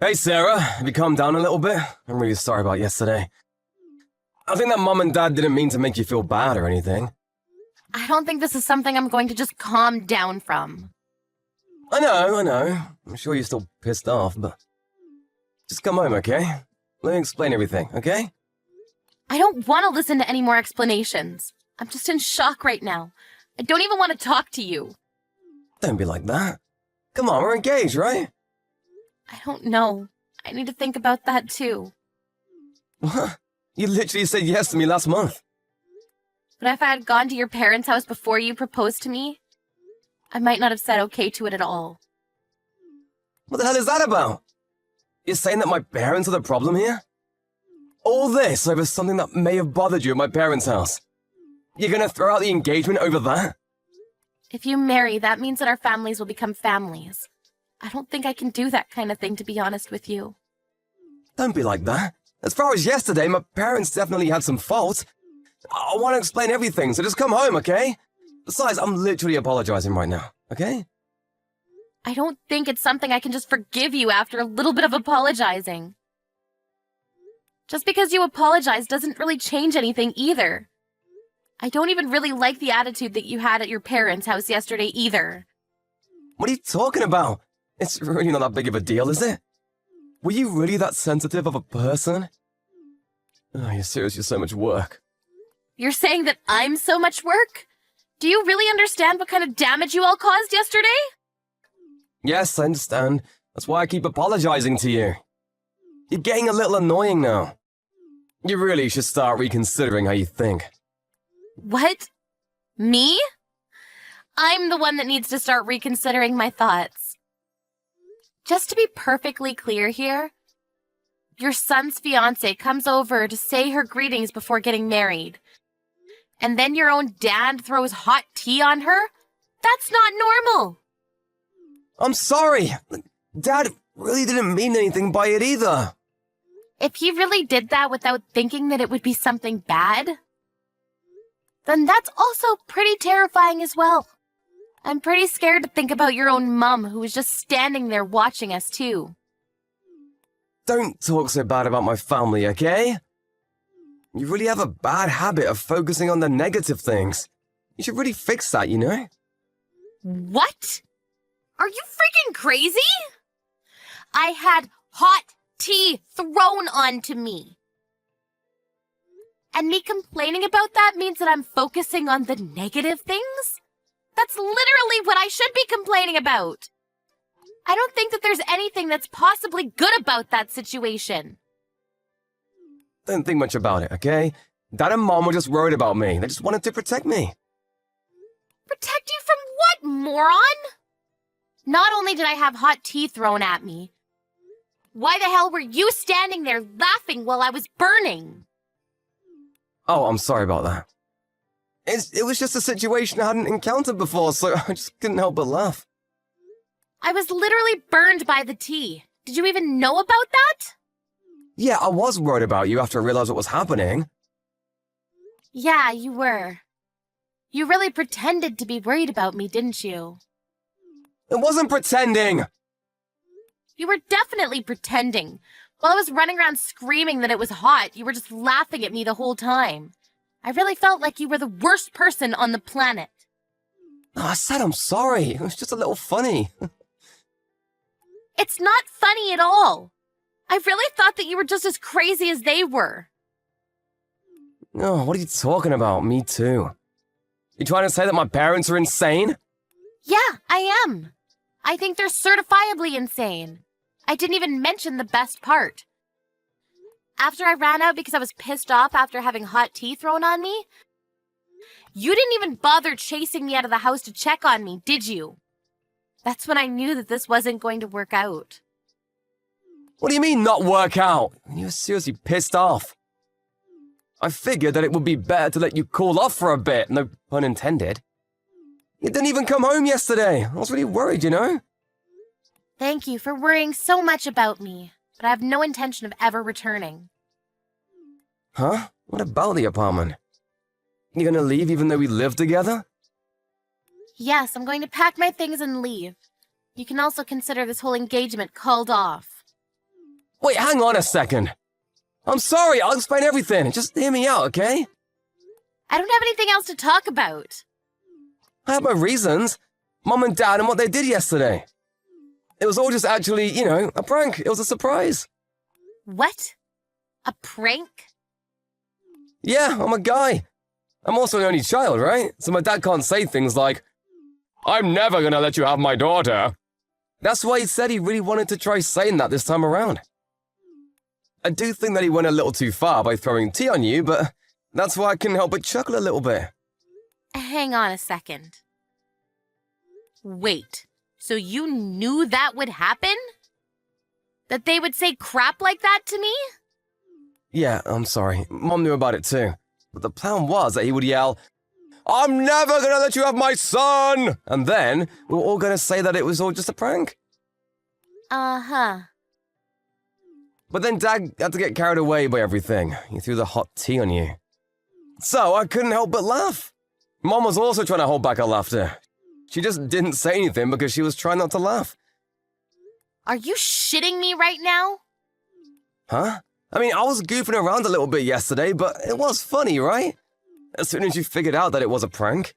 Hey Sarah, have you calmed down a little bit? I'm really sorry about yesterday. I think that Mom and Dad didn't mean to make you feel bad or anything. I don't think this is something I'm going to just calm down from. I know. I'm sure you're still pissed off, but... Just come home, okay? Let me explain everything, okay? I don't want to listen to any more explanations. I'm just in shock right now. I don't even want to talk to you. Don't be like that. Come on, we're engaged, right? I don't know. I need to think about that too. What? You literally said yes to me last month. But if I had gone to your parents' house before you proposed to me, I might not have said okay to it at all. What the hell is that about? You're saying that my parents are the problem here? All this over something that may have bothered you at my parents' house. You're gonna throw out the engagement over that? If you marry, that means that our families will become families. I don't think I can do that kind of thing, to be honest with you. Don't be like that. As far as yesterday, my parents definitely had some faults. I want to explain everything, so just come home, okay? Besides, I'm literally apologizing right now, okay? I don't think it's something I can just forgive you after a little bit of apologizing. Just because you apologize doesn't really change anything either. I don't even really like the attitude that you had at your parents' house yesterday either. What are you talking about? It's really not that big of a deal, is it? Were you really that sensitive of a person? Oh, you're seriously so much work. You're saying that I'm so much work? Do you really understand what kind of damage you all caused yesterday? Yes, I understand. That's why I keep apologizing to you. You're getting a little annoying now. You really should start reconsidering how you think. What? Me? I'm the one that needs to start reconsidering my thoughts. Just to be perfectly clear here, your son's fiancé comes over to say her greetings before getting married. And then your own dad throws hot tea on her? That's not normal. I'm sorry. Dad really didn't mean anything by it either. If he really did that without thinking that it would be something bad, then that's also pretty terrifying as well. I'm pretty scared to think about your own mum who was just standing there watching us too. Don't talk so bad about my family, okay? You really have a bad habit of focusing on the negative things. You should really fix that, you know? What? Are you freaking crazy? I had hot tea thrown onto me. And me complaining about that means that I'm focusing on the negative things? That's literally what I should be complaining about. I don't think that there's anything that's possibly good about that situation. Don't think much about it, okay? Dad and Mom were just worried about me. They just wanted to protect me. Protect you from what, moron? Not only did I have hot tea thrown at me, why the hell were you standing there laughing while I was burning? Oh, I'm sorry about that. It was just a situation I hadn't encountered before, so I just couldn't help but laugh. I was literally burned by the tea. Did you even know about that? Yeah, I was worried about you after I realized what was happening. Yeah, you were. You really pretended to be worried about me, didn't you? It wasn't pretending! You were definitely pretending. While I was running around screaming that it was hot, you were just laughing at me the whole time. I really felt like you were the worst person on the planet. Oh, I said I'm sorry. It was just a little funny. It's not funny at all. I really thought that you were just as crazy as they were. Oh, what are you talking about? Me too. You trying to say that my parents are insane? Yeah, I am. I think they're certifiably insane. I didn't even mention the best part. After I ran out because I was pissed off after having hot tea thrown on me, you didn't even bother chasing me out of the house to check on me, did you? That's when I knew that this wasn't going to work out. What do you mean, not work out? You were seriously pissed off. I figured that it would be better to let you cool off for a bit, no pun intended. You didn't even come home yesterday. I was really worried, you know? Thank you for worrying so much about me, but I have no intention of ever returning. Huh? What about the apartment? You gonna leave even though we live together? Yes, I'm going to pack my things and leave. You can also consider this whole engagement called off. Wait, hang on a second. I'm sorry, I'll explain everything. Just hear me out, okay? I don't have anything else to talk about. I have my reasons. Mom and Dad and what they did yesterday. It was all just actually, a prank. It was a surprise. What? A prank? Yeah, I'm a guy. I'm also the only child, right? So my dad can't say things like, I'm never gonna let you have my daughter. That's why he said he really wanted to try saying that this time around. I do think that he went a little too far by throwing tea on you, but that's why I couldn't help but chuckle a little bit. Hang on a second. Wait, so you knew that would happen? That they would say crap like that to me? Yeah, I'm sorry. Mom knew about it too. But the plan was that he would yell, I'm never gonna let you have my son! And then we were all gonna say that it was all just a prank. Uh-huh. But then Dad had to get carried away by everything. He threw the hot tea on you. So I couldn't help but laugh. Mom was also trying to hold back her laughter. She just didn't say anything because she was trying not to laugh. Are you shitting me right now? Huh? I mean, I was goofing around a little bit yesterday, but it was funny, right? As soon as you figured out that it was a prank,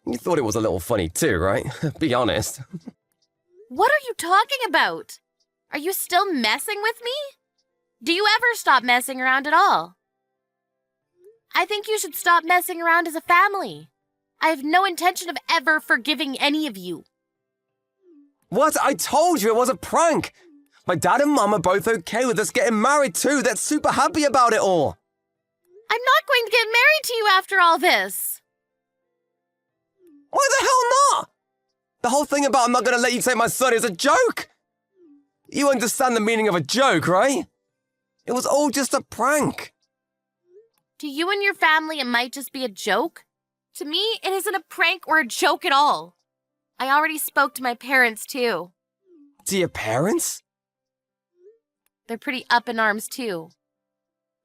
you thought it was a little funny too, right? Be honest. What are you talking about? Are you still messing with me? Do you ever stop messing around at all? I think you should stop messing around as a family. I have no intention of ever forgiving any of you. What? I told you it was a prank! My dad and mom are both okay with us getting married too. They're super happy about it all. I'm not going to get married to you after all this. Why the hell not? The whole thing about I'm not going to let you take my son is a joke. You understand the meaning of a joke, right? It was all just a prank. To you and your family, it might just be a joke. To me, it isn't a prank or a joke at all. I already spoke to my parents, too. To your parents? They're pretty up in arms, too.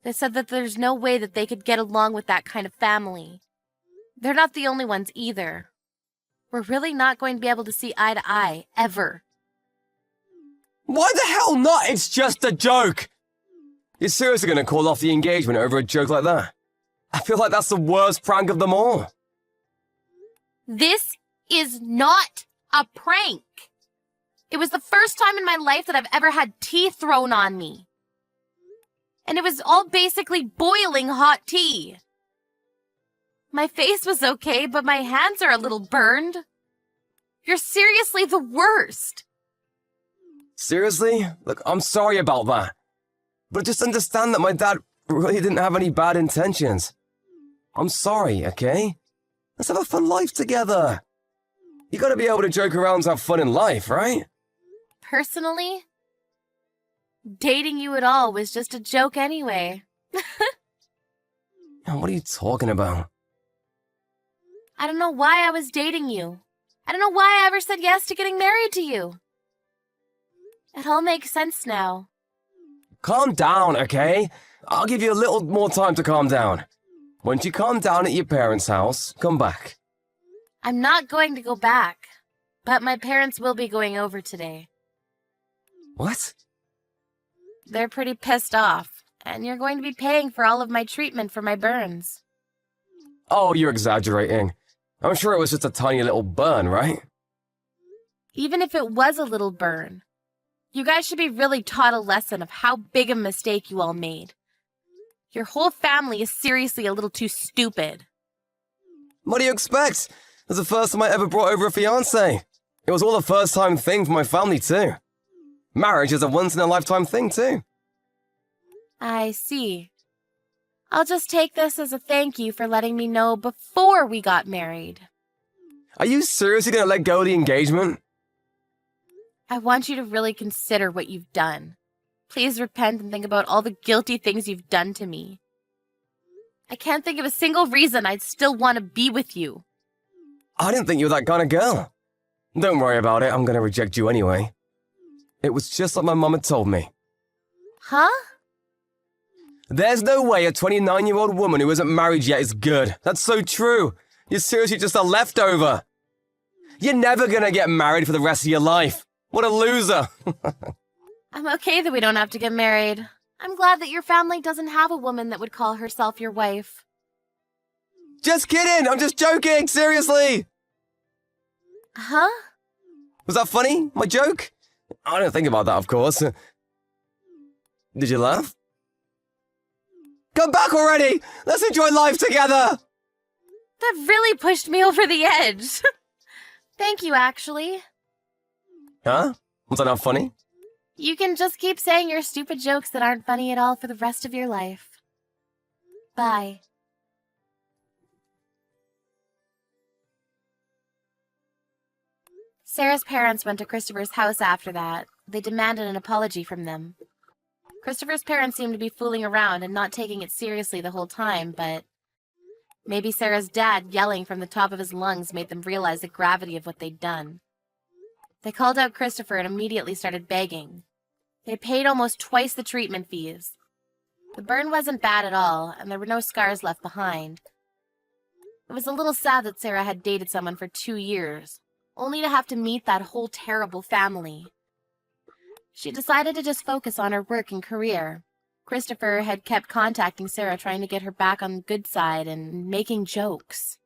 They said that there's no way that they could get along with that kind of family. They're not the only ones either. We're really not going to be able to see eye to eye, ever. Why the hell not? It's just a joke. You're seriously going to call off the engagement over a joke like that? I feel like that's the worst prank of them all. This is not a prank. It was the first time in my life that I've ever had tea thrown on me. And it was all basically boiling hot tea. My face was okay, but my hands are a little burned. You're seriously the worst. Seriously? Look, I'm sorry about that. But just understand that my dad really didn't have any bad intentions. I'm sorry, okay? Let's have a fun life together. You gotta be able to joke around to have fun in life, right? Personally, dating you at all was just a joke anyway. What are you talking about? I don't know why I was dating you. I don't know why I ever said yes to getting married to you. It all makes sense now. Calm down, okay? I'll give you a little more time to calm down. Once you calm down at your parents' house, come back. I'm not going to go back, but my parents will be going over today. What? They're pretty pissed off, and you're going to be paying for all of my treatment for my burns. Oh, you're exaggerating. I'm sure it was just a tiny little burn, right? Even if it was a little burn, you guys should be really taught a lesson of how big a mistake you all made. Your whole family is seriously a little too stupid. What do you expect? It was the first time I ever brought over a fiancé. It was all a first-time thing for my family, too. Marriage is a once-in-a-lifetime thing, too. I see. I'll just take this as a thank you for letting me know before we got married. Are you seriously going to let go of the engagement? I want you to really consider what you've done. Please repent and think about all the guilty things you've done to me. I can't think of a single reason I'd still want to be with you. I didn't think you were that kind of girl. Don't worry about it, I'm going to reject you anyway. It was just like my mum had told me. Huh? There's no way a 29-year-old woman who isn't married yet is good. That's so true. You're seriously just a leftover. You're never going to get married for the rest of your life. What a loser. I'm okay that we don't have to get married. I'm glad that your family doesn't have a woman that would call herself your wife. Just kidding! I'm just joking! Seriously! Huh? Was that funny? My joke? I don't think about that, of course. Did you laugh? Come back already! Let's enjoy life together! That really pushed me over the edge. Thank you, actually. Huh? Was that not funny? You can just keep saying your stupid jokes that aren't funny at all for the rest of your life. Bye. Sarah's parents went to Christopher's house after that. They demanded an apology from them. Christopher's parents seemed to be fooling around and not taking it seriously the whole time, but maybe Sarah's dad yelling from the top of his lungs made them realize the gravity of what they'd done. They called out Christopher and immediately started begging. They paid almost twice the treatment fees. The burn wasn't bad at all, and there were no scars left behind. It was a little sad that Sarah had dated someone for 2 years, only to have to meet that whole terrible family. She decided to just focus on her work and career. Christopher had kept contacting Sarah, trying to get her back on the good side and making jokes.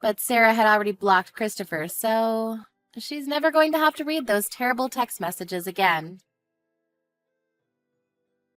But Sarah had already blocked Christopher, so she's never going to have to read those terrible text messages again.